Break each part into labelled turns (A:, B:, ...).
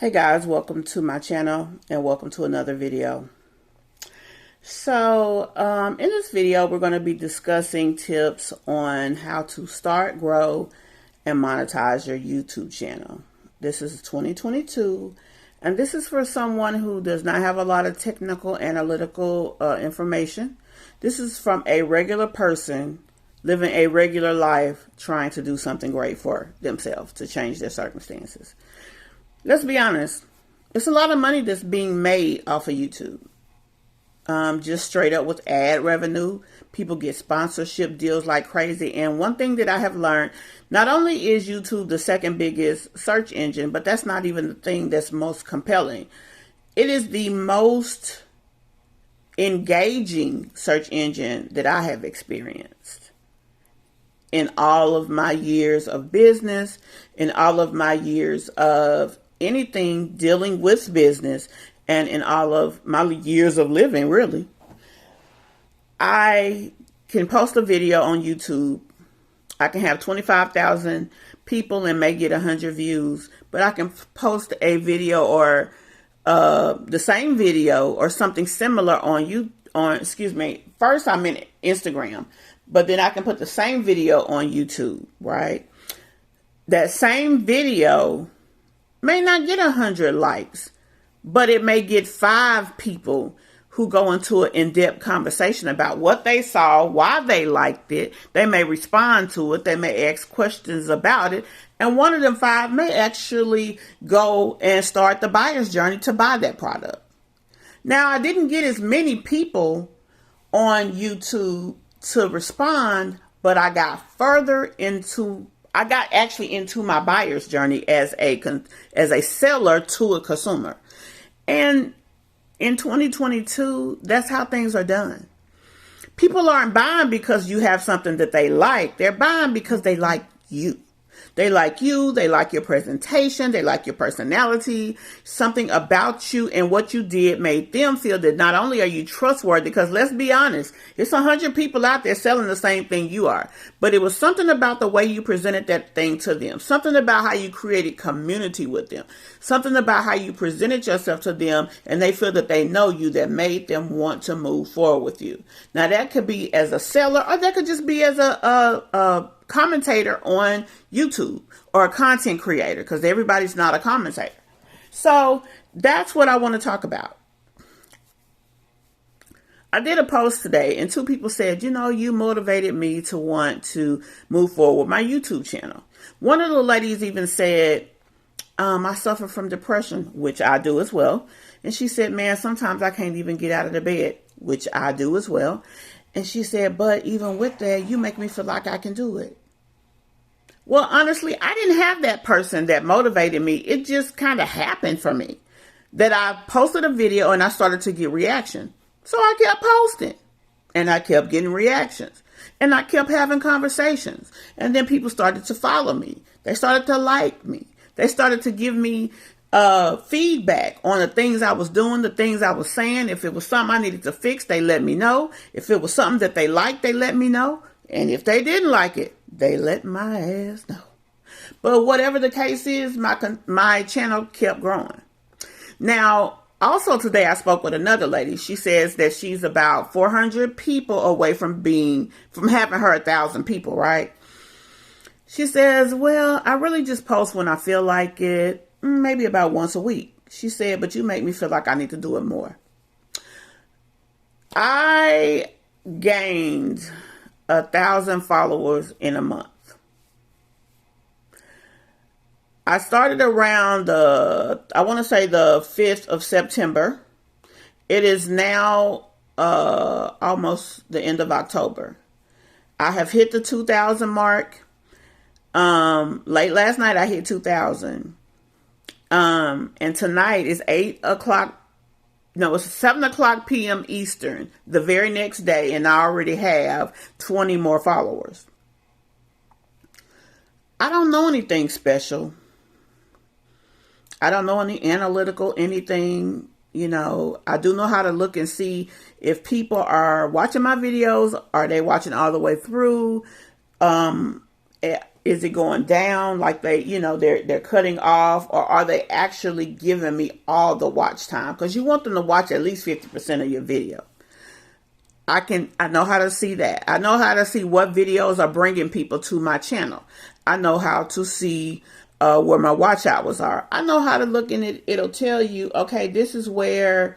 A: Hey guys, welcome to my channel and welcome to another video. So in this video, we're going to be discussing tips on how to start, grow, and monetize your YouTube channel. This is 2022, and this is for someone who does not have a lot of technical analytical information. This is from a regular person living a regular life trying to do something great for themselves to change their circumstances. Let's be honest, it's a lot of money that's being made off of YouTube. Just straight up with ad revenue. People get sponsorship deals like crazy. And one thing that I have learned, not only is YouTube the second biggest search engine, but that's not even the thing that's most compelling. It is the most engaging search engine that I have experienced in all of my years of business, in all of my years of anything dealing with business, and in all of my years of living, really. I can post a video on YouTube. I can have 25,000 people and may get 100 views, but I can post a video or the same video or something similar first I'm in Instagram, but then I can put the same video on YouTube, right? That same video may not get 100 likes, but it may get 5 people who go into an in-depth conversation about what they saw, why they liked it. They may respond to it. They may ask questions about it. And one of them 5 may actually go and start the buyer's journey to buy that product. Now, I didn't get as many people on YouTube to respond, but I got actually into my buyer's journey as a seller to a consumer. And in 2022, that's how things are done. People aren't buying because you have something that they like. They're buying because they like you. They like you. They like your presentation. They like your personality. Something about you and what you did made them feel that not only are you trustworthy, because let's be honest, it's 100 people out there selling the same thing you are. But it was something about the way you presented that thing to them. Something about how you created community with them. Something about how you presented yourself to them, and they feel that they know you, that made them want to move forward with you. Now, that could be as a seller, or that could just be as a commentator on YouTube, or a content creator, because everybody's not a commentator. So that's what I want to talk about. I did a post today and 2 people said, you motivated me to want to move forward with my YouTube channel. One of the ladies even said, I suffer from depression, which I do as well. And she said, man, sometimes I can't even get out of the bed, which I do as well. And she said, but even with that, you make me feel like I can do it. Well, honestly, I didn't have that person that motivated me. It just kind of happened for me that I posted a video and I started to get reaction. So I kept posting and I kept getting reactions and I kept having conversations. And then people started to follow me. They started to like me. They started to give me feedback on the things I was doing, the things I was saying. If it was something I needed to fix, they let me know. If it was something that they liked, they let me know. And if they didn't like it, they let my ass know. But whatever the case is, my channel kept growing. Now, also today I spoke with another lady. She says that she's about 400 people away from having her 1,000 people, right? She says, well, I really just post when I feel like it, maybe about once a week. She said, but you make me feel like I need to do it more. I gained 1,000 followers in a month. I started around the 5th of September. It is now almost the end of October. I have hit the 2,000 mark. Late last night I hit 2,000. And tonight is 7 o'clock p.m. Eastern, the very next day, and I already have 20 more followers. I don't know anything special. I don't know any analytical anything. I do know how to look and see if people are watching my videos. Are they watching all the way through? Is it going down like they're cutting off, or are they actually giving me all the watch time? Because you want them to watch at least 50% of your video. I know how to see that. I know how to see what videos are bringing people to my channel. I know how to see where my watch hours are. I know how to look in it. It'll tell you, okay, this is where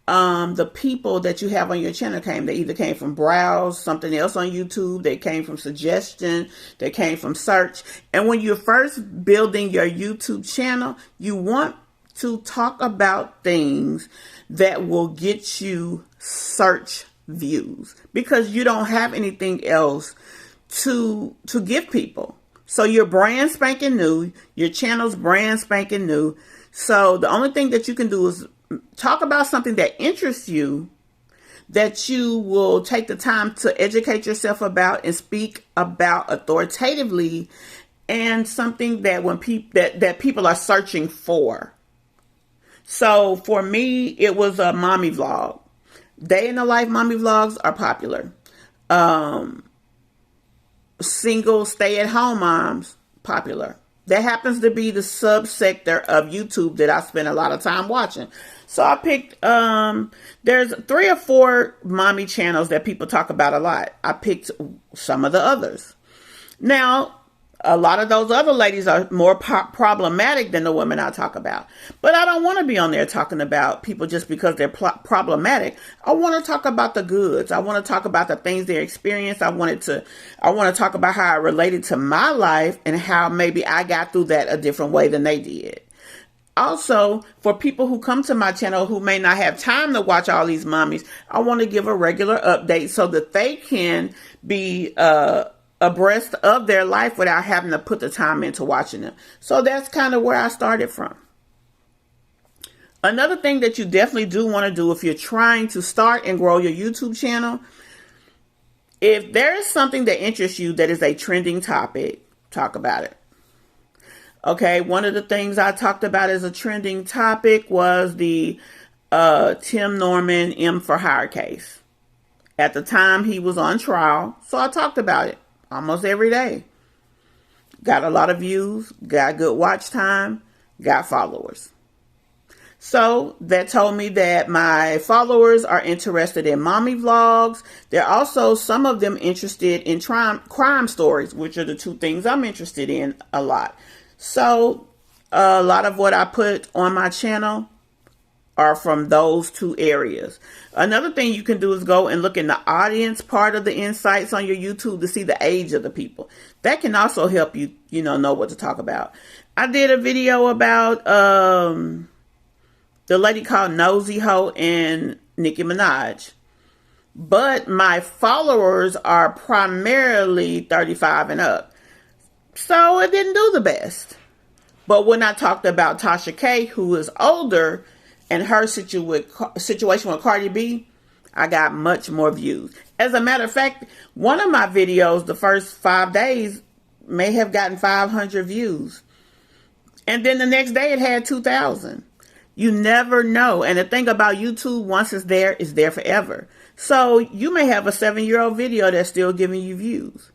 A: the people that you have on your channel came. They either came from browse, something else on YouTube. They came from suggestion. They came from search. And when you're first building your YouTube channel, you want to talk about things that will get you search views, because you don't have anything else to give people. So you're brand spanking new. Your channel's brand spanking new. So the only thing that you can do is talk about something that interests you, that you will take the time to educate yourself about and speak about authoritatively, and something that that people are searching for. So for me, it was a mommy vlog. Day in the life mommy vlogs are popular. Single stay-at-home moms, popular. That happens to be the subsector of YouTube that I spend a lot of time watching. So I picked, there's 3 or 4 mommy channels that people talk about a lot. I picked some of the others. Now, a lot of those other ladies are more problematic than the women I talk about. But I don't want to be on there talking about people just because they're problematic. I want to talk about the goods. I want to talk about the things they experienced. I want to talk about how it related to my life and how maybe I got through that a different way than they did. Also, for people who come to my channel who may not have time to watch all these mommies, I want to give a regular update so that they can be abreast of their life without having to put the time into watching them. So that's kind of where I started from. Another thing that you definitely do want to do if you're trying to start and grow your YouTube channel, if there is something that interests you that is a trending topic, talk about it. Okay, one of the things I talked about as a trending topic was the Tim Norman M for Hire case. At the time, he was on trial, so I talked about it almost every day. Got a lot of views, got good watch time, got followers. So that told me that my followers are interested in mommy vlogs. They're also, some of them, interested in crime stories, which are the 2 things I'm interested in a lot. So a lot of what I put on my channel are from those 2 areas. Another thing you can do is go and look in the audience part of the insights on your YouTube to see the age of the people. That can also help you, know what to talk about. I did a video about the lady called Nosy Ho and Nicki Minaj. But my followers are primarily 35 and up. So it didn't do the best. But when I talked about Tasha K, who is older, and her situation with Cardi B, I got much more views. As a matter of fact, one of my videos, the first 5 days, may have gotten 500 views. And then the next day it had 2,000. You never know. And the thing about YouTube, once it's there forever. So you may have a 7-year-old video that's still giving you views.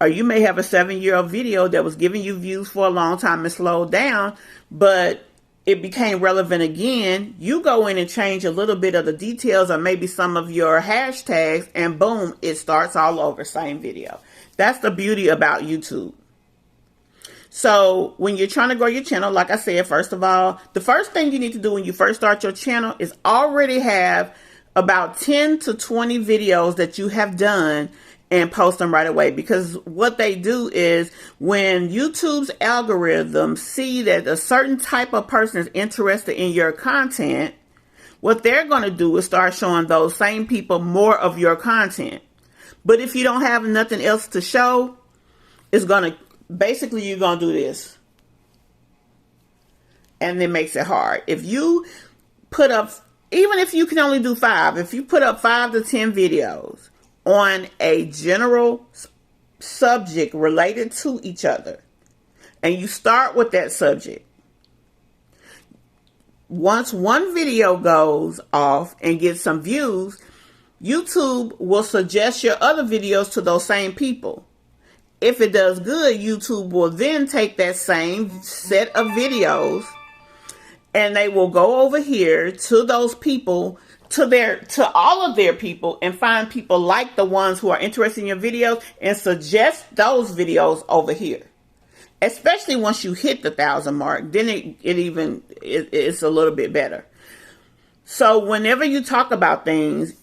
A: Or you may have a 7-year-old video that was giving you views for a long time and slowed down, but it became relevant again. You go in and change a little bit of the details or maybe some of your hashtags, and boom, it starts all over, same video. That's the beauty about YouTube. So when you're trying to grow your channel, like I said, first of all, the first thing you need to do when you first start your channel is already have about 10 to 20 videos that you have done and post them right away. Because what they do is when YouTube's algorithms see that a certain type of person is interested in your content, what they're going to do is start showing those same people more of your content. But if you don't have nothing else to show, it's going to, basically you're going to do this. And it makes it hard. If you put up, even if you can only do 5, if you put up 5 to 10 videos on a general subject related to each other, and you start with that subject, once one video goes off and gets some views, YouTube will suggest your other videos to those same people. if it does good, YouTube will then take that same set of videos and they will go over here to those people, to all of their people, and find people like the ones who are interested in your videos and suggest those videos over here. Especially once you hit the 1,000 mark, then it's a little bit better. So whenever you talk about things,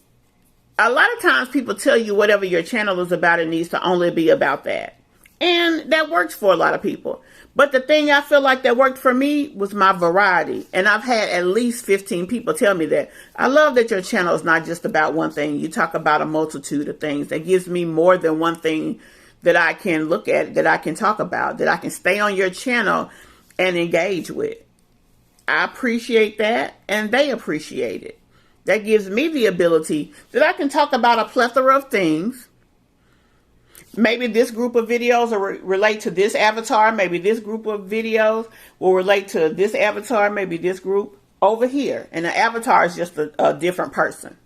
A: a lot of times people tell you whatever your channel is about, it needs to only be about that. And that works for a lot of people. But the thing I feel like that worked for me was my variety. And I've had at least 15 people tell me that. I love that your channel is not just about one thing. You talk about a multitude of things. That gives me more than one thing that I can look at, that I can talk about, that I can stay on your channel and engage with. I appreciate that, and they appreciate it. That gives me the ability that I can talk about a plethora of things. Maybe this group of videos will relate to this avatar. Maybe this group of videos will relate to this avatar. Maybe this group over here. And the avatar is just a different person.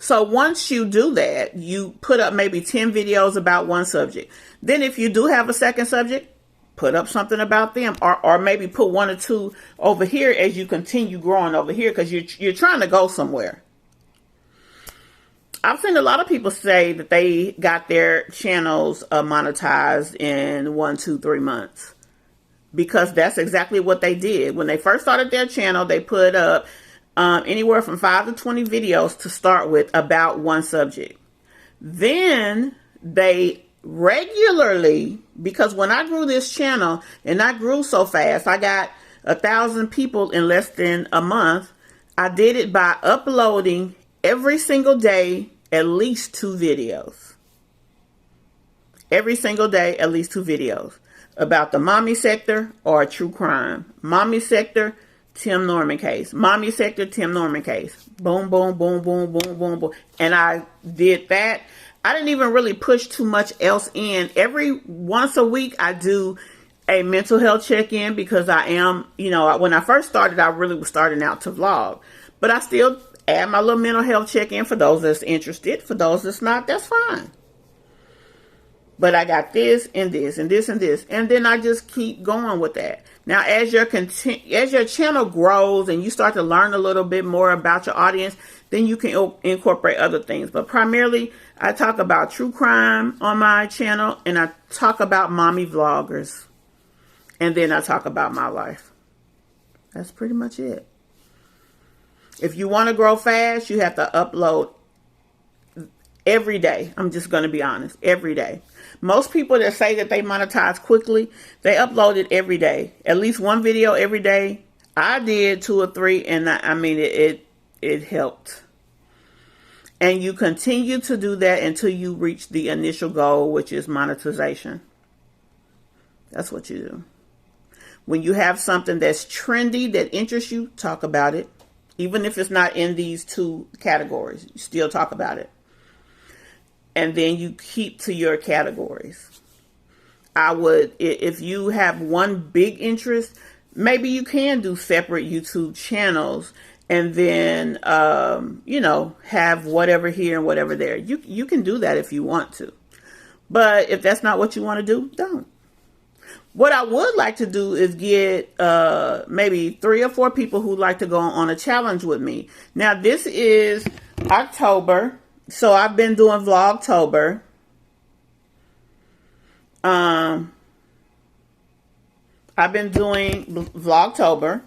A: So once you do that, you put up maybe 10 videos about one subject. Then if you do have a second subject, put up something about them, or maybe put one or two over here as you continue growing over here, because you're trying to go somewhere. I've seen a lot of people say that they got their channels monetized in 1, 2, 3 months, because that's exactly what they did. When they first started their channel, they put up anywhere from 5 to 20 videos to start with about one subject. Then they regularly, because when I grew this channel and I grew so fast, I got 1,000 people in less than a month. I did it by uploading every single day at least 2 videos. Every single day at least 2 videos about the mommy sector or true crime. Mommy sector, Tim Norman case. Mommy sector, Tim Norman case. Boom, boom, boom, boom, boom, boom, boom. And I did that. I didn't even really push too much else in. Every once a week, I do a mental health check-in, because I am, when I first started, I really was starting out to vlog. But I still add my little mental health check-in for those that's interested. For those that's not, that's fine. But I got this and this and this and this. And then I just keep going with that. Now, as your channel grows and you start to learn a little bit more about your audience, then you can incorporate other things. But primarily, I talk about true crime on my channel, and I talk about mommy vloggers. And then I talk about my life. That's pretty much it. If you want to grow fast, you have to upload every day. I'm just going to be honest. Every day. Most people that say that they monetize quickly, they upload it every day. At least one video every day. I did 2 or 3, and it helped. And you continue to do that until you reach the initial goal, which is monetization. That's what you do. When you have something that's trendy, that interests you, talk about it. Even if it's not in these 2 categories, you still talk about it. And then you keep to your categories. I would, if you have one big interest, maybe you can do separate YouTube channels, and then, have whatever here and whatever there. You can do that if you want to. But if that's not what you want to do, don't. What I would like to do is get maybe 3 or 4 people who like to go on a challenge with me. Now, this is October, so I've been doing Vlogtober. I've been doing Vlogtober.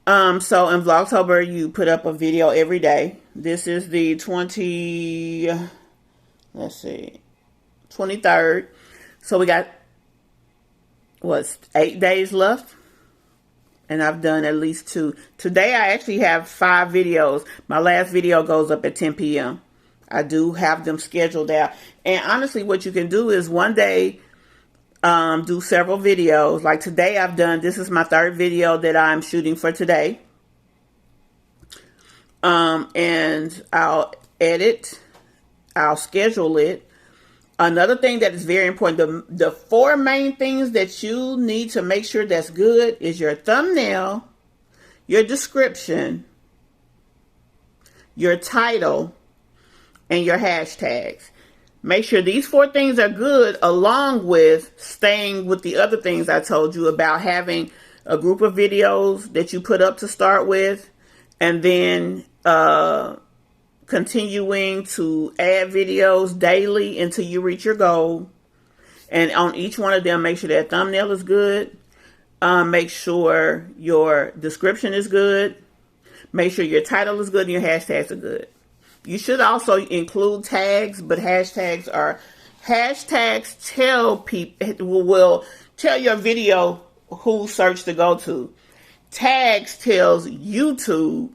A: So in Vlogtober, you put up a video every day. This is the 23rd. So we got 8 days left, and I've done at least 2. Today I actually have 5 videos. My last video goes up at 10 p.m. I do have them scheduled out. And honestly, what you can do is one day do several videos. Like today this is my 3rd video that I'm shooting for today. And I'll edit, I'll schedule it. Another thing that is very important, the 4 main things that you need to make sure that's good is your thumbnail, your description, your title, and your hashtags. Make sure these 4 things are good, along with staying with the other things I told you about, having a group of videos that you put up to start with, and then continuing to add videos daily until you reach your goal. And on each one of them, make sure that thumbnail is good. Make sure your description is good. Make sure your title is good and your hashtags are good. You should also include tags, but hashtags tell people, will tell your video who search to go to. Tags tells YouTube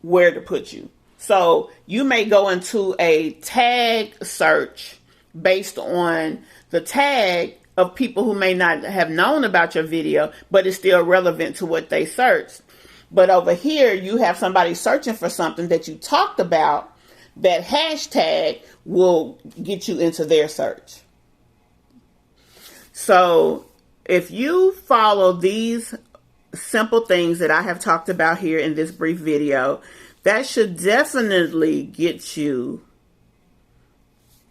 A: where to put you. So you may go into a tag search based on the tag of people who may not have known about your video, but it's still relevant to what they searched. But over here, you have somebody searching for something that you talked about. That hashtag will get you into their search. So if you follow these simple things that I have talked about here in this brief video, that should definitely get you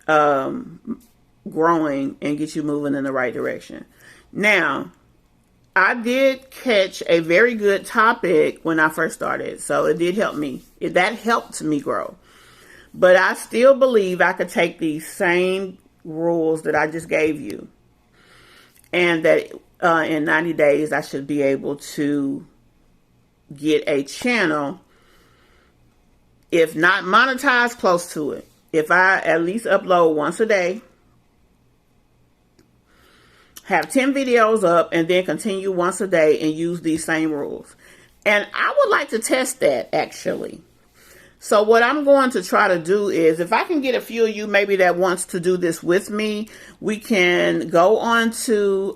A: growing and get you moving in the right direction. Now, I did catch a very good topic when I first started, so it did help me. That helped me grow. But I still believe I could take these same rules that I just gave you, and that in 90 days I should be able to get a channel, if not monetized, close to it. If I at least upload once a day, have 10 videos up, and then continue once a day and use these same rules. And I would like to test that, actually. So what I'm going to try to do is, if I can get a few of you maybe that wants to do this with me, we can go on to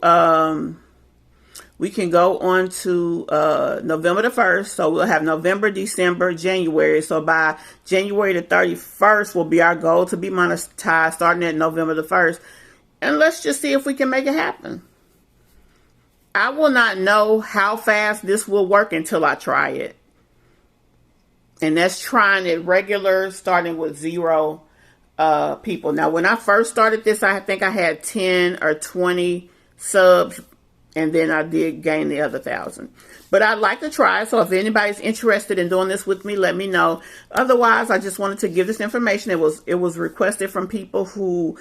A: November the 1st. So we'll have November, December, January. So by January the 31st will be our goal to be monetized, starting at November the 1st. And let's just see if we can make it happen. I will not know how fast this will work until I try it. And that's trying it regular, starting with 0 people. Now, when I first started this, I think I had 10 or 20 subs. And then I did gain the other 1,000. But I'd like to try. So if anybody's interested in doing this with me, let me know. Otherwise, I just wanted to give this information. It was requested from people who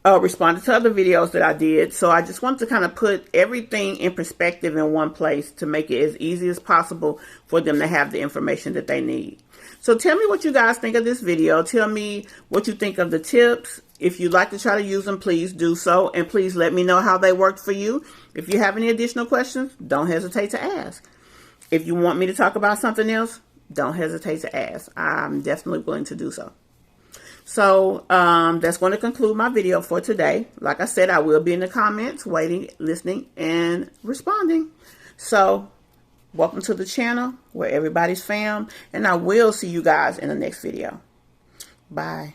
A: responded to other videos that I did. So I just wanted to kind of put everything in perspective in one place to make it as easy as possible for them to have the information that they need. So tell me what you guys think of this video. Tell me what you think of the tips. If you'd like to try to use them, please do so. And please let me know how they worked for you. If you have any additional questions, don't hesitate to ask. If you want me to talk about something else, don't hesitate to ask. I'm definitely willing to do so. So that's going to conclude my video for today. Like I said, I will be in the comments, waiting, listening, and responding. So welcome to the channel where everybody's fam, and I will see you guys in the next video. Bye.